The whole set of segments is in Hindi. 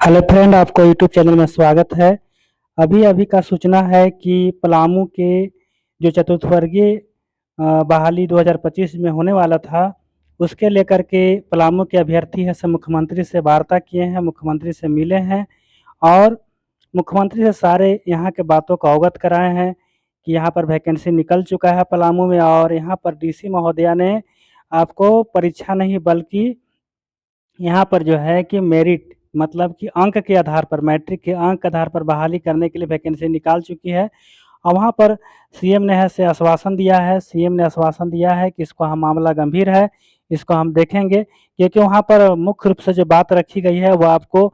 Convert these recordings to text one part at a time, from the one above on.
हेलो फ्रेंड, आपको यूट्यूब चैनल में स्वागत है। अभी अभी का सूचना है कि पलामू के जो चतुर्थवर्गीय बहाली 2025 में होने वाला था, उसके लेकर के पलामू के अभ्यर्थी है से मुख्यमंत्री से वार्ता किए हैं, मुख्यमंत्री से मिले हैं और मुख्यमंत्री से सारे यहाँ के बातों को अवगत कराए हैं कि यहाँ पर वैकेंसी निकल चुका है पलामू में और यहाँ पर डीसी महोदया ने आपको परीक्षा नहीं बल्कि यहाँ पर जो है कि मेरिट मतलब कि अंक के आधार पर, मैट्रिक के अंक के आधार पर बहाली करने के लिए वैकेंसी निकाल चुकी है। और वहाँ पर सीएम ने है से आश्वासन दिया है, सीएम ने आश्वासन दिया है कि इसको हम मामला गंभीर है, इसको हम देखेंगे, क्योंकि वहाँ पर मुख्य रूप से जो बात रखी गई है वो आपको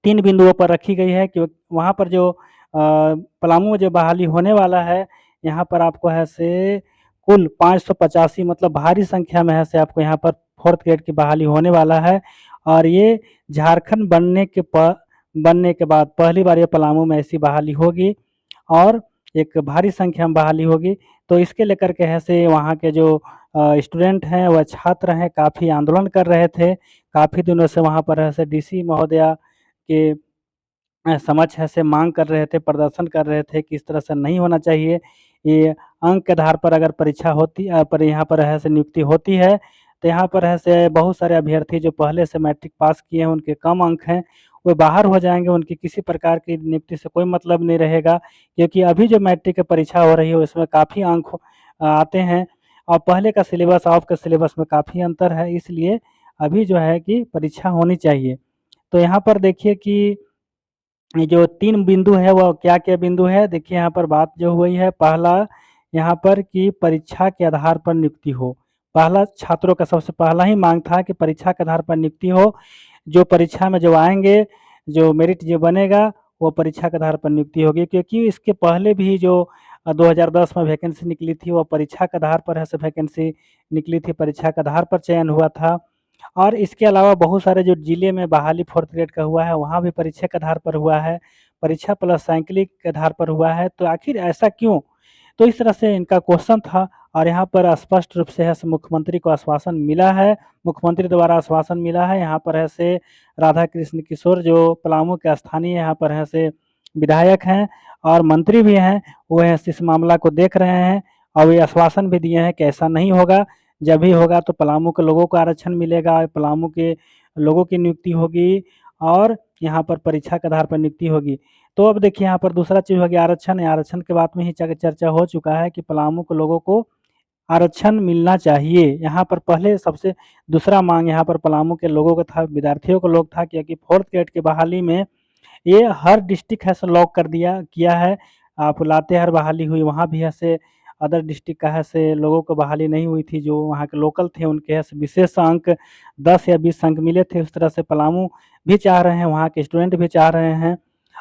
3 बिंदुओं पर रखी गई है कि वहाँ पर जो पलामू में जो बहाली होने वाला है, यहाँ पर आपको है से कुल 585 मतलब भारी संख्या में है से आपको यहाँ पर 4th ग्रेड की बहाली होने वाला है। और ये झारखंड बनने के बाद पहली बार ये पलामू में ऐसी बहाली होगी और एक भारी संख्या में बहाली होगी। तो इसके लेकर के है से वहाँ के जो स्टूडेंट हैं व छात्र हैं काफ़ी आंदोलन कर रहे थे, काफ़ी दिनों से वहाँ पर है से डीसी महोदया के समक्ष है से मांग कर रहे थे, प्रदर्शन कर रहे थे कि इस तरह से नहीं होना चाहिए। ये अंक के आधार पर अगर परीक्षा होती पर यहाँ पर है से नियुक्ति होती है, तो यहाँ पर है से बहुत सारे अभ्यर्थी जो पहले से मैट्रिक पास किए हैं, उनके कम अंक हैं, वो बाहर हो जाएँगे, उनकी किसी प्रकार की नियुक्ति से कोई मतलब नहीं रहेगा। क्योंकि अभी जो मैट्रिक की परीक्षा हो रही है, उसमें काफ़ी अंक आते हैं और पहले का सिलेबस अब के सिलेबस में काफ़ी अंतर है, इसलिए अभी जो है कि परीक्षा होनी चाहिए। तो यहाँ पर देखिए कि ये जो 3 बिंदु है वो क्या-क्या बिंदु है? देखिए यहाँ पर बात जो हुई है, पहला यहाँ पर कि परीक्षा के आधार पर नियुक्ति हो। पहला छात्रों का सबसे पहला ही मांग था कि परीक्षा के आधार पर नियुक्ति हो। जो परीक्षा में जो आएँगे, जो मेरिट जो बनेगा, वो परीक्षा के आधार पर नियुक्ति होगी, क्योंकि इसके पहले भी जो 2010 में वैकेंसी निकली थी, वो परीक्षा के आधार पर है से वैकेंसी निकली थी, परीक्षा के आधार पर चयन हुआ था। और इसके अलावा बहुत सारे जो जिले में बहाली 4th ग्रेड का हुआ है, वहाँ भी परीक्षा के आधार पर हुआ है, परीक्षा प्लस साइकिलिंग के आधार पर हुआ है, तो आखिर ऐसा क्यों? तो इस तरह से इनका क्वेश्चन था और यहाँ पर स्पष्ट रूप से है से मुख्यमंत्री को आश्वासन मिला है, मुख्यमंत्री द्वारा आश्वासन मिला है। यहाँ पर है से राधा कृष्ण किशोर जो पलामू के स्थानीय यहाँ पर है से विधायक हैं और मंत्री भी हैं, वो है इस मामला को देख रहे हैं और ये आश्वासन भी दिए हैं कि ऐसा नहीं होगा। जब भी होगा तो पलामू के लोगों को आरक्षण मिलेगा, पलामू के लोगों की नियुक्ति होगी और यहाँ पर परीक्षा के आधार पर नियुक्ति होगी। तो अब देखिए यहाँ पर दूसरा चीज़ हो गया आरक्षण। आरक्षण के बात में ही चर्चा हो चुका है कि पलामू के लोगों को आरक्षण मिलना चाहिए। यहाँ पर पहले सबसे दूसरा मांग यहाँ पर पलामू के लोगों का था, विद्यार्थियों का लोग था, क्योंकि 4th ग्रेड की बहाली में ये हर डिस्ट्रिक्ट है से लॉक कर दिया किया है। आप लातेहार बहाली हुई, वहाँ भी ऐसे अदर डिस्ट्रिक्ट का है से लोगों को बहाली नहीं हुई थी, जो वहाँ के लोकल थे उनके है से विशेष अंक 10 या 20 अंक मिले थे। उस तरह से पलामू भी चाह रहे हैं, वहाँ के स्टूडेंट भी चाह रहे हैं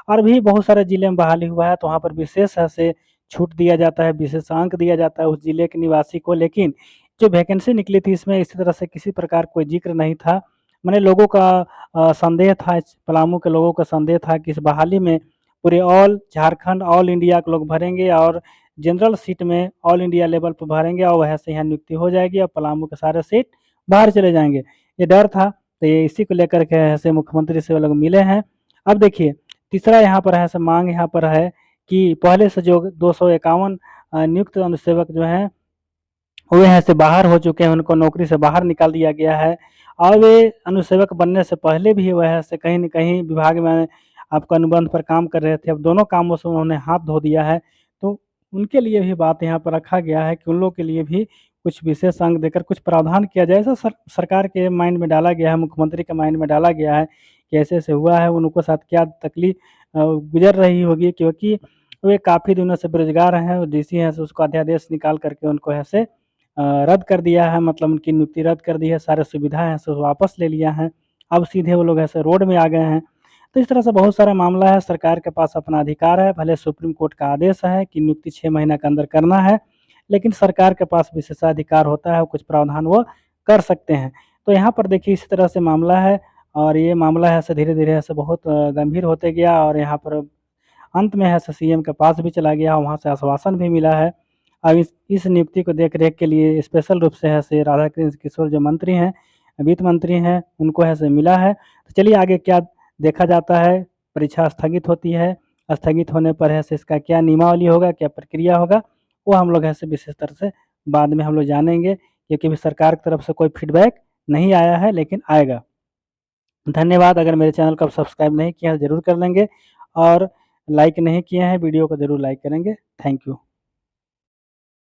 और भी बहुत सारे ज़िले में बहाली हुआ है, तो वहाँ पर विशेष है से छूट दिया जाता है, विशेष अंक दिया जाता है उस ज़िले के निवासी को। लेकिन जो वैकेंसी निकली थी इसमें इसी तरह से किसी प्रकार कोई ज़िक्र नहीं था। माने लोगों का संदेह था, इस पलामू के लोगों का संदेह था कि इस बहाली में पूरे ऑल झारखंड, ऑल इंडिया के लोग भरेंगे और जनरल सीट में ऑल इंडिया लेवल पर भरेंगे और वहाँ से यहाँ नियुक्ति हो जाएगी और पलामू के सारे सीट बाहर चले जाएँगे। ये डर था, तो ये इसी को लेकर के ऐसे मुख्यमंत्री से वो लोग मिले हैं। अब देखिए तीसरा यहाँ पर है ऐसे मांग यहाँ पर है कि पहले से जो 251 नियुक्त अनुसेवक जो हैं वो यहाँ से बाहर हो चुके हैं, उनको नौकरी से बाहर निकाल दिया गया है और वे अनुसेवक बनने से पहले भी वह से कहीं न कहीं विभाग में आपका अनुबंध पर काम कर रहे थे। अब दोनों कामों से उन्होंने हाथ धो दिया है, तो उनके लिए भी बात यहाँ पर रखा गया है कि उन लोगों के लिए भी कुछ विशेष अंक देकर कुछ प्रावधान किया जाए। ऐसा सरकार के माइंड में डाला गया है, मुख्यमंत्री के माइंड में डाला गया है कि ऐसे-ऐसे हुआ है, उनको साथ क्या तकलीफ गुज़र रही होगी, क्योंकि वे काफ़ी दिनों से बेरोज़गार हैं और डीसी हैं, सो उसको अध्यादेश निकाल करके उनको ऐसे रद्द कर दिया है, मतलब उनकी नियुक्ति रद्द कर दी है, सारे सुविधाएँ हैं सो वापस ले लिया है। अब सीधे वो लोग ऐसे रोड में आ गए हैं। तो इस तरह से बहुत सारा मामला है, सरकार के पास अपना अधिकार है, भले सुप्रीम कोर्ट का आदेश है कि नियुक्ति 6 महीने के अंदर करना है, लेकिन सरकार के पास विशेषाधिकार होता है, कुछ प्रावधान वो कर सकते हैं। तो यहाँ पर देखिए इसी तरह से मामला है और ये मामला है ऐसे धीरे-धीरे ऐसे बहुत गंभीर होते गया और यहाँ पर अंत में है सो सीएम के पास भी चला गया, वहाँ से आश्वासन भी मिला है। अब इस नियुक्ति को देख-रेख के लिए स्पेशल रूप से है से राधाकृष्ण किशोर जो मंत्री हैं, वित्त मंत्री हैं उनको है से मिला है। तो चलिए आगे क्या देखा जाता है। परीक्षा स्थगित होती है, स्थगित होने पर है से इसका क्या नियमावली होगा, क्या प्रक्रिया होगा, वो हम लोग ऐसे विशेष तरह से बाद में हम लोग जानेंगे, क्योंकि अभी सरकार की तरफ से कोई फीडबैक नहीं आया है, लेकिन आएगा। धन्यवाद। अगर मेरे चैनल को आप सब्सक्राइब नहीं किया है ज़रूर कर लेंगे, और लाइक नहीं किए हैं वीडियो को ज़रूर लाइक करेंगे। Thank you.